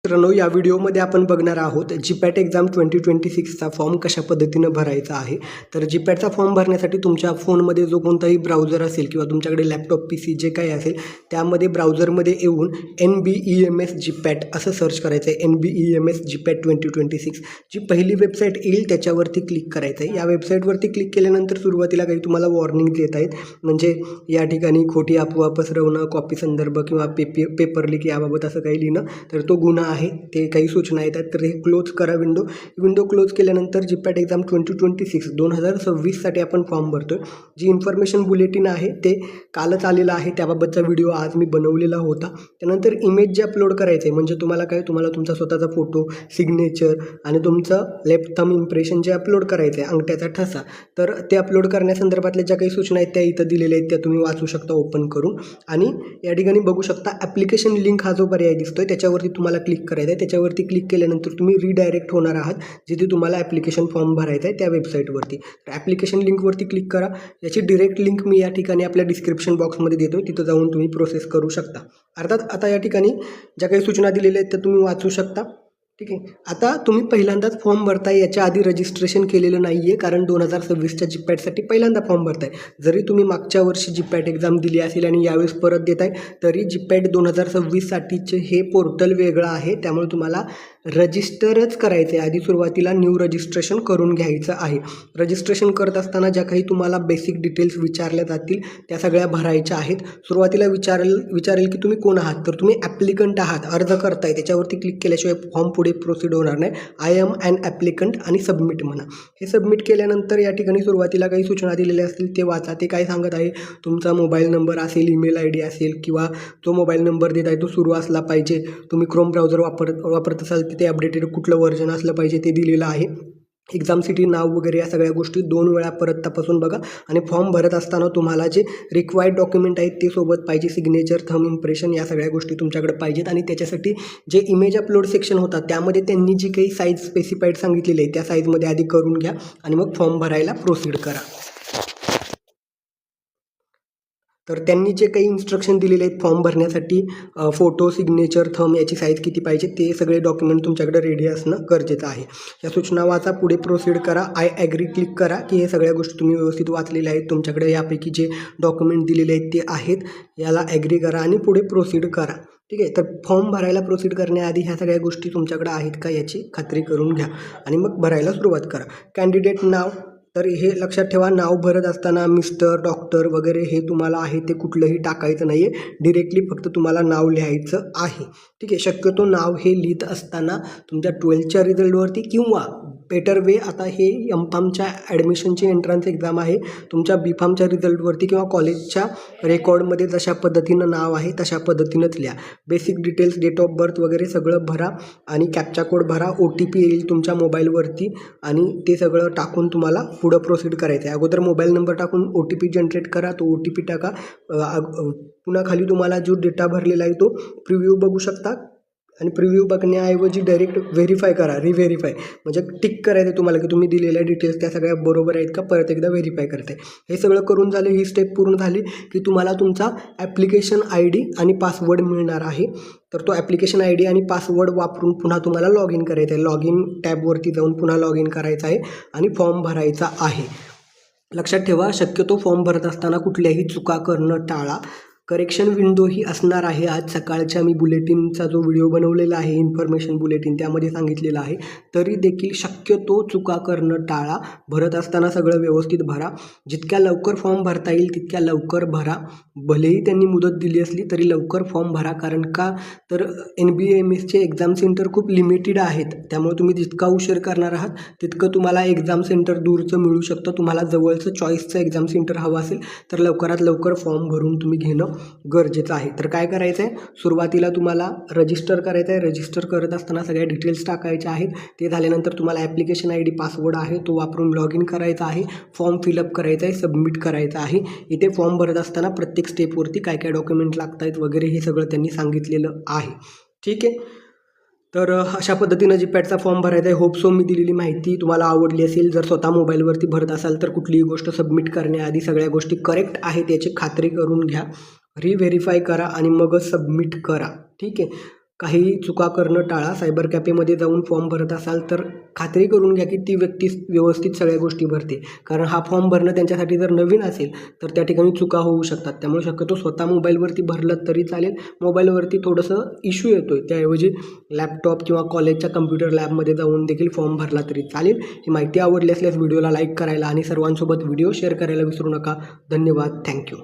मित्रांनो, या व्हिडिओमध्ये आपण बघणार आहोत जीपॅट एक्झाम 2026चा फॉर्म कशा पद्धतीनं भरायचा आहे. तर जीपॅटचा फॉर्म भरण्यासाठी तुमच्या फोनमध्ये जो कोणताही ब्राउझर असेल किंवा तुमच्याकडे लॅपटॉप PC जे काही असेल त्यामध्ये ब्राउझरमध्ये येऊन NBEMS जीपॅट असं सर्च करायचं आहे. NBEMS जीपॅट 2026 जी पहिली वेबसाईट येईल त्याच्यावरती क्लिक करायचं आहे. या वेबसाईटवरती क्लिक केल्यानंतर सुरुवातीला काही तुम्हाला वॉर्निंग्ज येत आहेत, म्हणजे या ठिकाणी खोटी अफवा पसरवणं, कॉपी संदर्भ किंवा पेपर लीक याबाबत असं काही लिहिणं, तर तो गुन्हा आहे. ते काही सूचना येतात, तर हे क्लोज करा. विंडो क्लोज केल्यानंतर जीपॅट एक्झाम 2026 आपण फॉर्म भरतो. जी इन्फॉर्मेशन बुलेटिन आहे ते कालच आलेलं आहे, त्याबाबतचा व्हिडिओ आज मी बनवलेला होता. त्यानंतर इमेज जे अपलोड करायचं आहे, म्हणजे तुम्हाला तुमचा स्वतःचा फोटो, सिग्नेचर आणि तुमचं लेफ्ट थंब इम्प्रेशन जे अपलोड करायचं आहे, अंगठ्याचा ठसा, तर ते अपलोड करण्यासंदर्भातल्या ज्या काही सूचना आहेत त्या इथं दिलेल्या आहेत, त्या तुम्ही वाचू शकता ओपन करून. आणि या ठिकाणी बघू शकता ॲप्लिकेशन लिंक हा जो पर्याय दिसतोय त्याच्यावरती तुम्हाला क्लिक करायचं आहे. त्याच्यावरती क्लिक केल्यानंतर तुम्ही रिडायरेक्ट होणार आहात जिथे तुम्हाला ॲप्लिकेशन फॉर्म भरायचा आहे त्या वेबसाईटवरती. तर ॲप्लिकेशन लिंकवरती क्लिक करा. याची डिरेक्ट लिंक मी या ठिकाणी आपल्या डिस्क्रिप्शन बॉक्समध्ये देतो, तिथं जाऊन तुम्ही प्रोसेस करू शकता. अर्थात आता या ठिकाणी ज्या काही सूचना दिलेल्या आहेत त्या तुम्ही वाचू शकता. ठीक आहे. आता तुम्ही पहिल्यांदाच फॉर्म भरताय, याच्या आधी रजिस्ट्रेशन केलेलं नाही आहे, कारण 2026च्या जीपॅटसाठी पहिल्यांदा फॉर्म भरताय. जरी तुम्ही मागच्या वर्षी जीपॅट एक्झाम दिली असेल आणि यावेळेस परत देत आहे, तरी जीपॅट 2026साठीचे हे पोर्टल वेगळं आहे, त्यामुळे तुम्हाला रजिस्टरच करायचं आहे. आधी सुरुवातीला न्यू रजिस्ट्रेशन करून घ्यायचं आहे. रजिस्ट्रेशन करत असताना ज्या काही तुम्हाला बेसिक डिटेल्स विचारल्या जातील त्या सगळ्या भरायच्या आहेत. सुरुवातीला विचारेल की तुम्ही कोण आहात, तर तुम्ही ॲप्लिकंट आहात, अर्ज करताय, त्याच्यावरती क्लिक केल्याशिवाय फॉर्म पुढे प्रोसीड होणार नाही. आय एम ॲन ॲप्लिकंट आणि सबमिट म्हणा. हे सबमिट केल्यानंतर या ठिकाणी सुरुवातीला काही सूचना दिलेल्या असतील ते वाचा. ते काय सांगत आहे, तुमचा मोबाईल नंबर असेल, ईमेल ID असेल, किंवा जो मोबाईल नंबर देत आहे तो सुरू असला पाहिजे. तुम्ही क्रोम ब्राउझर वापरत असाल ते अपडेटेड कुठलं व्हर्जन असलं पाहिजे ते दिलेलं आहे. एक्झाम सिटी नाव वगैरे या सगळ्या गोष्टी 2 वेळा परत तपासून बघा. आणि फॉर्म भरत असताना तुम्हाला जे रिक्वायर्ड डॉक्युमेंट आहेत ते सोबत पाहिजे. सिग्नेचर, थंब इम्प्रेशन या सगळ्या गोष्टी तुमच्याकडे पाहिजेत. आणि त्याच्यासाठी जे इमेज अपलोड सेक्शन होता त्यामध्ये त्यांनी जी काही साईज स्पेसिफाईड सांगितलेली आहे त्या साईजमध्ये आधी करून घ्या आणि मग फॉर्म भरायला प्रोसीड करा. तर त्यांनी जे काही इन्स्ट्रक्शन दिलेले आहेत फॉर्म भरण्यासाठी, फोटो, सिग्नेचर, थंब याची साईज किती पाहिजे ते सगळे डॉक्युमेंट तुमच्याकडे रेडी असणं गरजेचं आहे. या सूचना वाचा, पुढे प्रोसीड करा. आय ॲग्री क्लिक करा की हे सगळ्या गोष्टी तुम्ही व्यवस्थित वाचलेल्या आहेत. तुमच्याकडे यापैकी जे डॉक्युमेंट दिलेले आहेत ते आहेत, याला ॲग्री करा आणि पुढे प्रोसीड करा. ठीक आहे. तर फॉर्म भरायला प्रोसीड करण्याआधी ह्या सगळ्या गोष्टी तुमच्याकडे आहेत का याची खात्री करून घ्या आणि मग भरायला सुरुवात करा. कॅन्डिडेट नाव, तर हे लक्षात ठेवा, नाव भरत असताना मिस्टर, डॉक्टर वगैरे हे तुम्हाला आहे ते कुठलंही टाकायचं नाही आहे. डिरेक्टली फक्त तुम्हाला नाव लिहायचं आहे. ठीक आहे. शक्यतो नाव हे लिहित असताना तुमच्या 12च्या रिझल्टवरती किंवा बेटर वे, आता हे M.Pharmच्या ॲडमिशनची एंट्रन्स एक्झाम आहे, तुमच्या B.Pharmच्या रिझल्टवरती किंवा कॉलेजच्या रेकॉर्डमध्ये जशा पद्धतीनं नाव आहे तशा पद्धतीनंच लिहा. Basic details, date of birth वगैरे सगळं भरा आणि कॅप्चा कोड भरा. OTP येईल तुमच्या मोबाईलवरती आणि ते सगळं टाकून तुम्हाला पुढं प्रोसीड करायचं आहे. अगोदर मोबाईल नंबर टाकून OTP जनरेट करा, तो OTP टाका. पुन्हा खाली तुम्हाला जो डेटा भरलेला आहे तो प्रिव्ह्यू बघू शकता आणि प्रिव्ह्यू बघण्याऐवजी डायरेक्ट व्हेरीफाय करा, रिव्हेरीफाय, म्हणजे टिक करायचं तुम्हाला की तुम्ही दिलेल्या डिटेल्स त्या सगळ्या बरोबर आहेत का, परत एकदा व्हेरीफाय करते. हे सगळं करून झाले, ही स्टेप पूर्ण झाली की तुम्हाला तुमचा ॲप्लिकेशन ID आणि पासवर्ड मिळणार आहे. तर तो ॲप्लिकेशन ID आणि पासवर्ड वापरून पुन्हा तुम्हाला लॉग इन करायचं आहे. लॉग इन टॅबवरती जाऊन पुन्हा लॉग इन करायचं आहे आणि फॉर्म भरायचा आहे. लक्षात ठेवा, शक्यतो फॉर्म भरत असताना कुठल्याही चुका करणं टाळा. करेक्शन विंडो ही असणार आहे. आज सकाळच्या मी बुलेटिनचा जो व्हिडिओ बनवलेला आहे, इन्फॉर्मेशन बुलेटिन, त्यामध्ये सांगितलेलं आहे. तरी देखील शक्यतो चुका करणं टाळा. भरत असताना सगळं व्यवस्थित भरा. जितक्या लवकर फॉर्म भरता येईल तितक्या लवकर भरा. भलेही त्यांनी मुदत दिली असली तरी लवकर फॉर्म भरा, कारण का तर NBEMSचे एक्झाम सेंटर खूप लिमिटेड आहेत. त्यामुळे तुम्ही जितका उशीर करणार आहात तितकं तुम्हाला एक्झाम सेंटर दूरचं मिळू शकतं. तुम्हाला जवळचं चॉईसचं एक्झाम सेंटर हवं असेल तर लवकरात लवकर फॉर्म भरून तुम्ही घेणं गरजेचं आहे. तर काय करायचं आहे, सुरुवातीला तुम्हाला रजिस्टर करायचं आहे. रजिस्टर करत असताना सगळ्या डिटेल्स टाकायच्या आहेत. ते झाल्यानंतर तुम्हाला ॲप्लिकेशन ID, पासवर्ड आहे तो वापरून लॉग इन करायचा आहे. फॉर्म फिलअप करायचा आहे, सबमिट करायचं आहे. इथे फॉर्म भरत असताना प्रत्येक स्टेपवरती काय काय डॉक्युमेंट लागत आहेत वगैरे हे सगळं त्यांनी सांगितलेलं आहे. ठीक आहे. तर अशा पद्धतीनं जीपॅटचा फॉर्म भरायचा आहे. होप सो मी दिलेली माहिती तुम्हाला आवडली असेल. जर स्वतः मोबाईलवरती भरत असाल तर कुठलीही गोष्ट सबमिट करण्याआधी सगळ्या गोष्टी करेक्ट आहेत याची खात्री करून घ्या. रिव्हेरीफाय करा आणि मगच सबमिट करा. ठीक आहे. काही चुका करणं टाळा. सायबर कॅफेमध्ये जाऊन फॉर्म भरत असाल तर खात्री करून घ्या की ती व्यक्ती व्यवस्थित सगळ्या गोष्टी भरते. कारण हा फॉर्म भरणं त्यांच्यासाठी जर नवीन असेल तर त्या ठिकाणी चुका होऊ शकतात. त्यामुळे शक्यतो स्वतः मोबाईलवरती भरलं तरी चालेल. मोबाईलवरती थोडंसं इश्यू येतो आहे, त्याऐवजी लॅपटॉप किंवा कॉलेजच्या कम्प्युटर लॅबमध्ये जाऊन देखील फॉर्म भरला तरी चालेल. ही माहिती आवडली असल्यास व्हिडिओला लाईक करायला आणि सर्वांसोबत व्हिडिओ शेअर करायला विसरू नका. धन्यवाद. थँक्यू.